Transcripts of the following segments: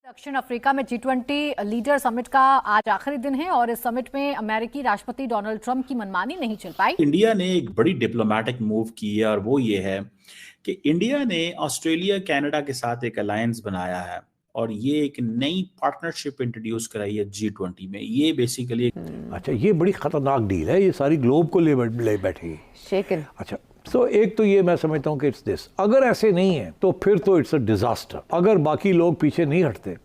दक्षिण अफ्रीका में G20 leader summit का आज आखिरी दिन है और इस समिट में अमेरिकी राष्ट्रपति डोनाल्ड ट्रंप की मनमानी नहीं चल पाई। इंडिया ने एक बड़ी डिप्लोमेटिक मूव की है और वो ये है कि इंडिया ने ऑस्ट्रेलिया कनाडा के साथ एक अलायंस बनाया है और ये एक नई पार्टनरशिप इंट्रोड्यूस कराई है G20 में। ये बेसिकली अच्छा, ये बड़ी खतरनाक डील है, ये सारी ग्लोब को ले बैठेगी। शेकन। अच्छा, तो एक तो ये मैं समझता हूँ कि इट्स दिस, अगर ऐसे नहीं है तो फिर तो इट्स अ डिजास्टर। अगर बाकी लोग पीछे नहीं हटते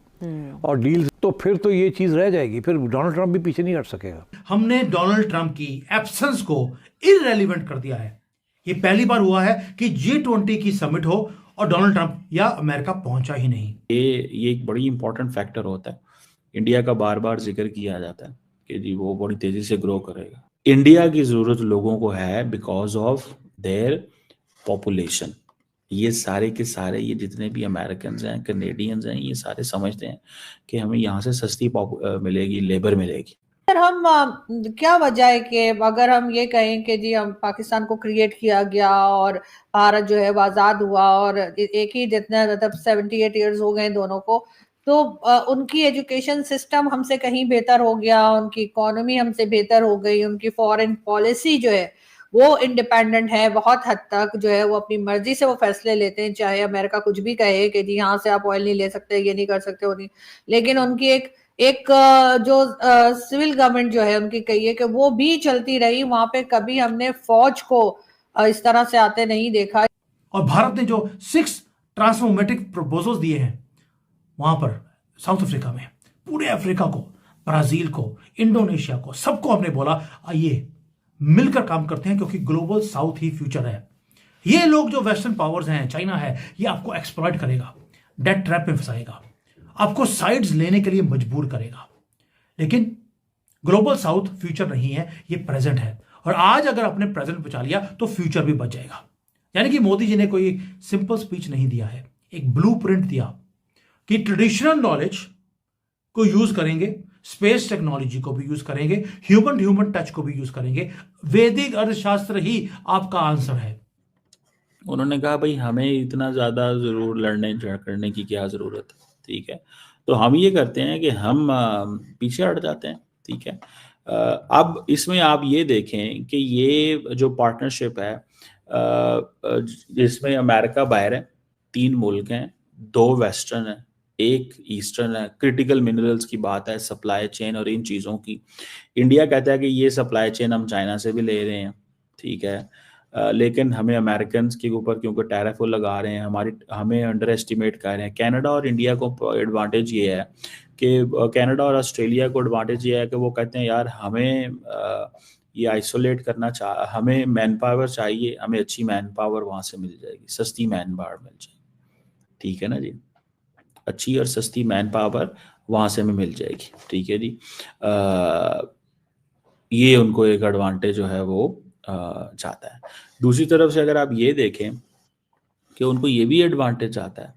और डील, तो फिर तो ये चीज रह जाएगी, फिर डोनाल्ड ट्रंप भी पीछे नहीं हट सकेगा। हमने डोनाल्ड ट्रंप की एब्सेंस को इररेलेवेंट कर दिया है। ये पहली बार हुआ है कि G20 की समिट हो और डोनाल्ड ट्रंप या अमेरिका पहुंचा ही नहीं। ये एक बड़ी इंपॉर्टेंट फैक्टर होता है। इंडिया का बार बार जिक्र किया जाता है कि जी वो बड़ी तेजी से ग्रो करेगा। इंडिया की जरूरत लोगों को है बिकॉज ऑफ देयर पॉपुलेशन। ये सारे के सारे, ये जितने भी अमेरिकन हैं, कनेडियंस हैं, ये सारे समझते हैं कि हमें यहाँ से सस्ती मिलेगी, लेबर मिलेगी। सर, हम क्या वजह है कि अगर हम ये कहें कि जी हम पाकिस्तान को क्रिएट किया गया और भारत जो है वो आज़ाद हुआ और एक ही जितना मतलब 78 ईयर्स हो गए दोनों को, तो उनकी एजुकेशन सिस्टम हमसे कहीं बेहतर हो गया, उनकी इकोनॉमी हमसे बेहतर हो गई, उनकी फॉरेन पॉलिसी जो है वो इंडिपेंडेंट है बहुत हद तक, जो है वो अपनी मर्जी से वो फैसले लेते हैं, चाहे अमेरिका कुछ भी कहे कि जी यहाँ से आप ऑयल नहीं ले सकते, ये नहीं कर सकते, वो नहीं। लेकिन उनकी एक जो सिविल गवर्नमेंट जो है उनकी कही है कि वो भी चलती रही, वहां पे कभी हमने फौज को इस तरह से आते नहीं देखा। और भारत ने जो 6 ट्रांसफॉर्मेटिव प्रपोजल्स दिए हैं वहां पर साउथ अफ्रीका में, पूरे अफ्रीका को, ब्राजील को, इंडोनेशिया को, सबको हमने बोला आइए मिलकर काम करते हैं क्योंकि ग्लोबल साउथ ही फ्यूचर है। ये लोग जो वेस्टर्न पावर्स हैं, चाइना है, ये आपको एक्सप्लॉइट करेगा, डेट ट्रैप में फंसाएगा, आपको साइड्स लेने के लिए मजबूर करेगा। लेकिन ग्लोबल साउथ फ्यूचर नहीं है, ये प्रेजेंट है। और आज अगर आपने प्रेजेंट बचा लिया तो फ्यूचर भी बच जाएगा। यानी कि मोदी जी ने कोई सिंपल स्पीच नहीं दिया है, एक ब्लूप्रिंट दिया कि ट्रेडिशनल नॉलेज को यूज करेंगे, स्पेस टेक्नोलॉजी को भी यूज करेंगे, ह्यूमन ह्यूमन टच को भी यूज करेंगे, वैदिक अर्थशास्त्र ही आपका आंसर है। उन्होंने कहा भाई हमें इतना ज्यादा जरूर लड़ने करने की क्या जरूरत है, ठीक है। तो हम ये करते हैं कि हम पीछे हट जाते हैं, ठीक है। अब इसमें आप ये देखें कि ये जो पार्टनरशिप है जिसमें अमेरिका बाहर है, 3 मुल्क हैं, 2 वेस्टर्न है, 1 ईस्टर्न है। क्रिटिकल मिनरल्स की बात है, सप्लाई चेन और इन चीज़ों की, इंडिया कहता है कि ये सप्लाई चेन हम चाइना से भी ले रहे हैं, ठीक है। लेकिन हमें अमेरिकन के ऊपर क्योंकि टैरिफ वो लगा रहे हैं, हमें अंडर एस्टिमेट कर रहे हैं। कनाडा और इंडिया को एडवांटेज ये है कि कनाडा और ऑस्ट्रेलिया को एडवांटेज ये है कि वो कहते हैं यार हमें ये आइसोलेट करना हमें मैन पावर चाहिए, हमें अच्छी मैन पावर वहाँ से मिल जाएगी, सस्ती मैन पावर मिल जाएगी, ठीक है ना जी। अच्छी और सस्ती मैन पावर वहाँ से हमें मिल जाएगी, ठीक है जी। ये उनको एक एडवांटेज जो है वो चाहता है। दूसरी तरफ से अगर आप ये देखें कि उनको ये भी एडवांटेज आता है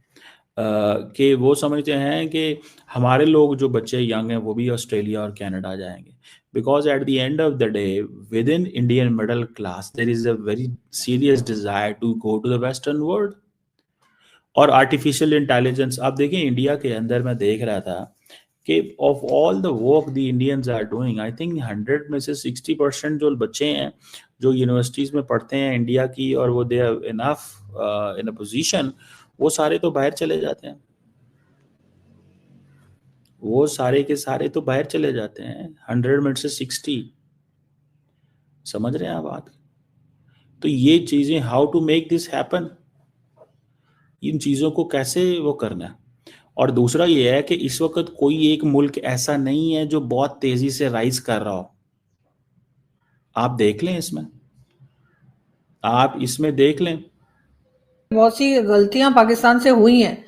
कि वो समझते हैं कि हमारे लोग जो बच्चे यंग हैं वो भी ऑस्ट्रेलिया और कनाडा जाएंगे, because at the end of the day within Indian middle class there is a very serious desire to go to the western world. और आर्टिफिशियल इंटेलिजेंस, आप देखें इंडिया के अंदर मैं देख रहा था कि of all the work the Indians are doing, I think 100 में से 60% जो बच्चे हैं जो यूनिवर्सिटीज में पढ़ते हैं इंडिया की और वो they are enough in a position, वो सारे तो बाहर चले जाते हैं, वो सारे के सारे तो बाहर चले जाते हैं। 100 में से 60, समझ रहे हैं आप बात। तो ये चीजें, how to make this happen, इन चीजों को कैसे वो करना है। और दूसरा ये है कि इस वक्त कोई एक मुल्क ऐसा नहीं है जो बहुत तेजी से राइज कर रहा हो। आप देख लें, इसमें आप इसमें देख लें, बहुत सी गलतियां पाकिस्तान से हुई हैं,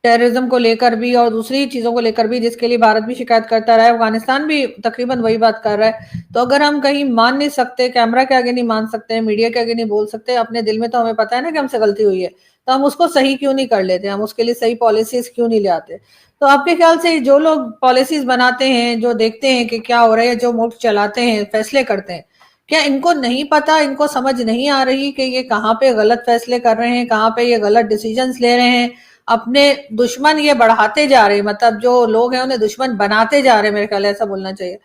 टेररिज्म को लेकर भी और दूसरी चीजों को लेकर भी, जिसके लिए भारत भी शिकायत करता रहा है, अफगानिस्तान भी तकरीबन वही बात कर रहा है। तो अगर हम कहीं मान नहीं सकते, कैमरा के आगे नहीं मान सकते, मीडिया के आगे नहीं बोल सकते, अपने दिल में तो हमें पता है ना कि हमसे गलती हुई है, तो हम उसको सही क्यों नहीं कर लेते, हम उसके लिए सही पॉलिसीज क्यों नहीं ले आते। तो आपके ख्याल से जो लोग पॉलिसीज बनाते हैं, जो देखते हैं कि क्या हो रहा है, जो मुल्क चलाते हैं, फैसले करते हैं, क्या इनको नहीं पता, इनको समझ नहीं आ रही कि ये कहाँ पे गलत फैसले कर रहे हैं, कहाँ पे ये गलत डिसीजंस ले रहे हैं, अपने दुश्मन ये बढ़ाते जा रहे हैं, मतलब जो लोग हैं उन्हें दुश्मन बनाते जा रहे हैं, मेरे ख्याल ऐसा बोलना चाहिए,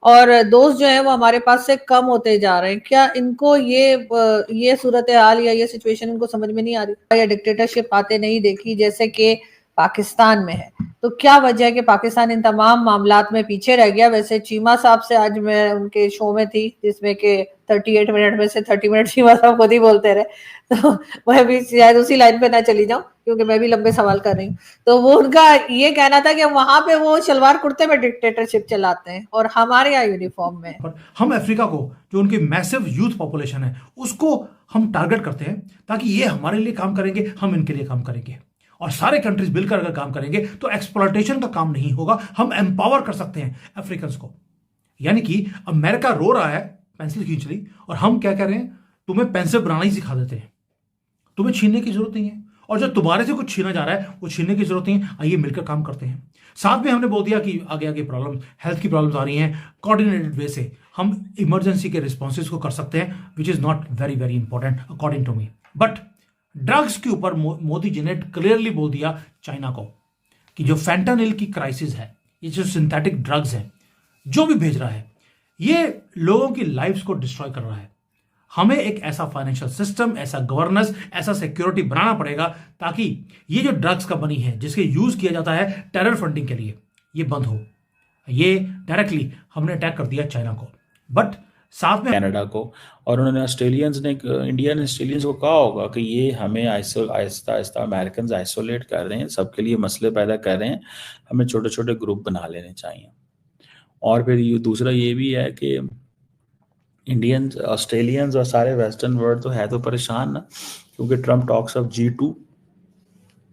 और दोस्त जो है वो हमारे पास से कम होते जा रहे हैं। क्या इनको ये सूरत हाल या ये सिचुएशन इनको समझ में नहीं आ रही, या डिक्टेटरशिप आते नहीं देखी जैसे कि पाकिस्तान में है? तो क्या वजह है कि पाकिस्तान इन तमाम मामलात में पीछे रह गया? वैसे चीमा साहब से आज मैं उनके शो में थी, जिसमें कि 38 मिनट में से 30 मिनट चीमा साहब खुद ही बोलते रहे, तो मैं भी शायद उसी लाइन पे ना चली जाऊं, क्योंकि मैं भी लंबे सवाल कर रही हूँ। तो वो उनका ये कहना था कि वहां पे वो शलवार कुर्ते में डिक्टेटरशिप चलाते हैं और हमारे यहाँ यूनिफॉर्म में। पर हम अफ्रीका को, जो उनकी मैसिव यूथ पॉपुलेशन है, उसको हम टारगेट करते हैं ताकि ये हमारे लिए काम करेंगे, हम इनके लिए काम करेंगे, और सारे कंट्रीज मिलकर अगर काम करेंगे तो एक्सप्लॉयटेशन का काम नहीं होगा, हम एम्पावर कर सकते हैं अफ्रीकन्स को। यानी कि अमेरिका रो रहा है पेंसिल खींच ली, और हम क्या कह रहे हैं, तुम्हें पेंसिल बनाना ही सिखा देते हैं, तुम्हें छीनने की जरूरत नहीं है, और जो तुम्हारे से कुछ छीना जा रहा है वो छीनने की जरूरत नहीं है, आइए मिलकर काम करते हैं। साथ में हमने बोल दिया कि आगे आगे प्रॉब्लम, हेल्थ की प्रॉब्लम्स आ रही हैं, कोऑर्डिनेटेड वे से हम इमरजेंसी के रिस्पॉन्सेज को कर सकते हैं, which is not very very important according to me. But drugs के ऊपर मोदी जी ने क्लियरली बोल दिया चाइना को कि जो फैंटानिल की क्राइसिस है, ये जो सिंथेटिक ड्रग्स है जो भी भेज रहा है, ये लोगों की लाइफ्स को डिस्ट्रॉय कर रहा है। हमें एक ऐसा फाइनेंशियल सिस्टम, ऐसा गवर्नेंस, ऐसा सिक्योरिटी बनाना पड़ेगा ताकि ये जो ड्रग्स का मनी है जिसके यूज किया जाता है टेरर फंडिंग के लिए, ये बंद हो। ये डायरेक्टली हमने अटैक कर दिया चाइना को, बट साथ में कनाडा को, और उन्होंने ऑस्ट्रेलियंस ने, इंडियन ऑस्ट्रेलियंस को कहा होगा कि ये हमें आहिस्ता आहिस्ता अमेरिकन आइसोलेट कर रहे हैं, सबके लिए मसले पैदा कर रहे हैं, हमें छोटे छोटे ग्रुप बना लेने चाहिए। और फिर ये दूसरा ये भी है कि इंडियंस, ऑस्ट्रेलियंस और सारे वेस्टर्न वर्ल्ड तो है तो परेशान ना, क्योंकि ट्रम्प टॉक्स ऑफ G2,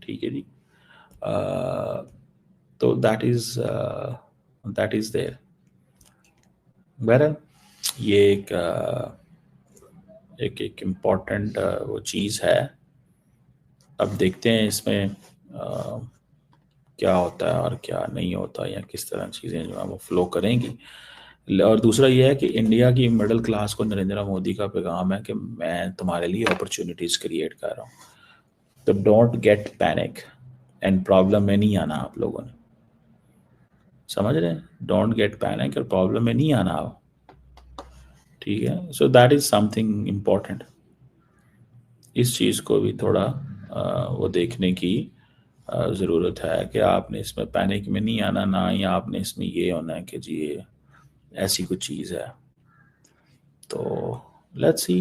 ठीक है जी, तो दैट इज देयर। बहरहाल ये एक इम्पॉर्टेंट वो चीज़ है। अब देखते हैं इसमें क्या होता है और क्या नहीं होता, या किस तरह चीज़ें जो है वो फ्लो करेंगी। और दूसरा ये है कि इंडिया की मिडिल क्लास को नरेंद्र मोदी का पैगाम है कि मैं तुम्हारे लिए अपॉर्चुनिटीज़ क्रिएट कर रहा हूँ, तो don't get panic, and problem में नहीं आना आप लोगों ने, समझ रहे हैं? डोंट गेट पैनिक और प्रॉब्लम में नहीं आना आप, ठीक है? So that is something important. इस चीज़ को भी थोड़ा वो देखने की ज़रूरत है कि आपने इसमें पैनिक में नहीं आना, ना ही आपने इसमें ये होना है कि जी ये ऐसी कुछ चीज़ है। तो लेट्स सी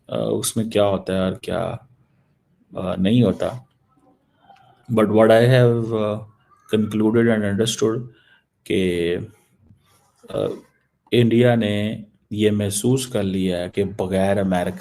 उसमें क्या होता है और क्या नहीं होता। But what I have concluded and understood कि इंडिया ने ये महसूस कर लिया है कि बगैर अमेरिका